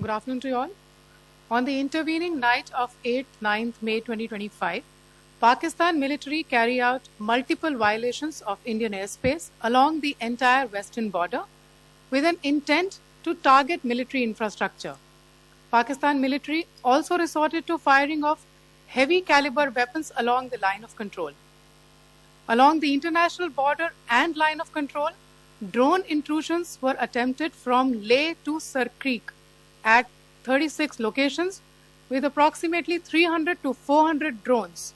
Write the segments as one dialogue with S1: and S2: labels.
S1: Good afternoon to you all. On the intervening night of 8th-9th May 2025, Pakistan military carried out multiple violations of Indian airspace along the entire western border with an intent to target military infrastructure. Pakistan military also resorted to firing of heavy caliber weapons along the line of control. Along the international border and line of control, drone intrusions were attempted from Leh to Sar Creek at 36 locations with approximately 300 to 400 drones.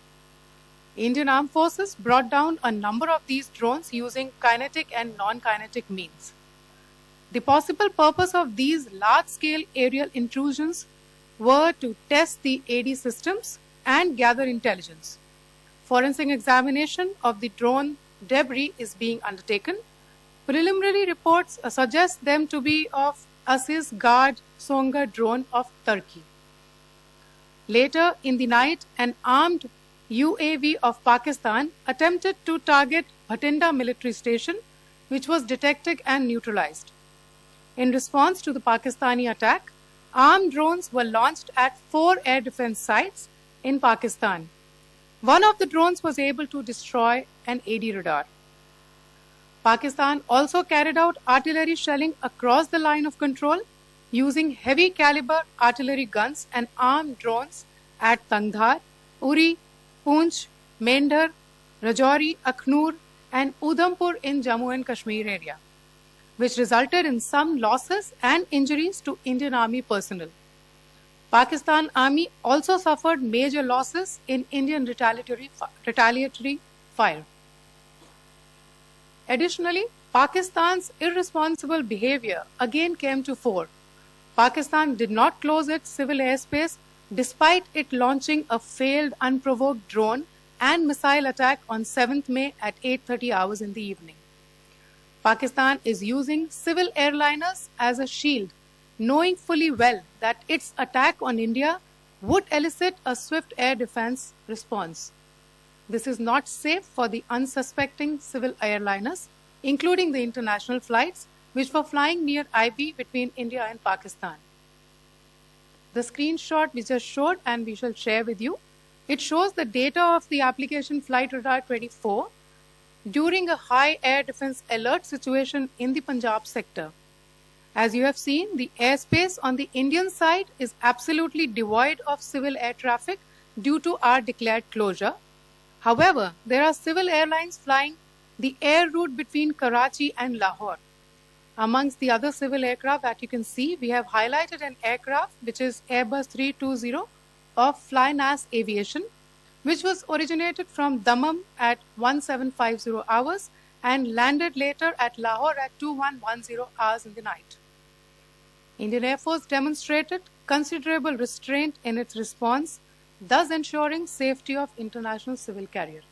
S1: Indian Armed Forces brought down a number of these drones using kinetic and non-kinetic means. The possible purpose of these large-scale aerial intrusions were to test the AD systems and gather intelligence. Forensic examination of the drone debris is being undertaken. Preliminary reports suggest them to be of Aziz Guard Songa drone of Turkey. Later in the night, an armed UAV of Pakistan attempted to target Bhatinda military station, which was detected and neutralized. In response to the Pakistani attack, armed drones were launched at 4 air defense sites in Pakistan. One of the drones was able to destroy an AD radar. Pakistan also carried out artillery shelling across the line of control using heavy caliber artillery guns and armed drones at Tangdhar, Uri, Poonch, Mendhar, Rajouri, Akhnur and Udhampur in Jammu and Kashmir area, which resulted in some losses and injuries to Indian Army personnel. Pakistan Army also suffered major losses in Indian retaliatory fire. Additionally, Pakistan's irresponsible behavior again came to fore. Pakistan did not close its civil airspace despite it launching a failed unprovoked drone and missile attack on 7th May at 8:30 hours in the evening. Pakistan is using civil airliners as a shield, knowing fully well that its attack on India would elicit a swift air defense response. This is not safe for the unsuspecting civil airliners, including the international flights, which were flying near IB between India and Pakistan. The screenshot we just showed and we shall share with you, it shows the data of the application Flight Radar 24 during a high air defense alert situation in the Punjab sector. As you have seen, the airspace on the Indian side is absolutely devoid of civil air traffic due to our declared closure. However, there are civil airlines flying the air route between Karachi and Lahore. Amongst the other civil aircraft that you can see, we have highlighted an aircraft which is Airbus 320 of Flynas Aviation, which was originated from Dammam at 1750 hours and landed later at Lahore at 2110 hours in the night. Indian Air Force demonstrated considerable restraint in its response, thus ensuring safety of international civil carrier.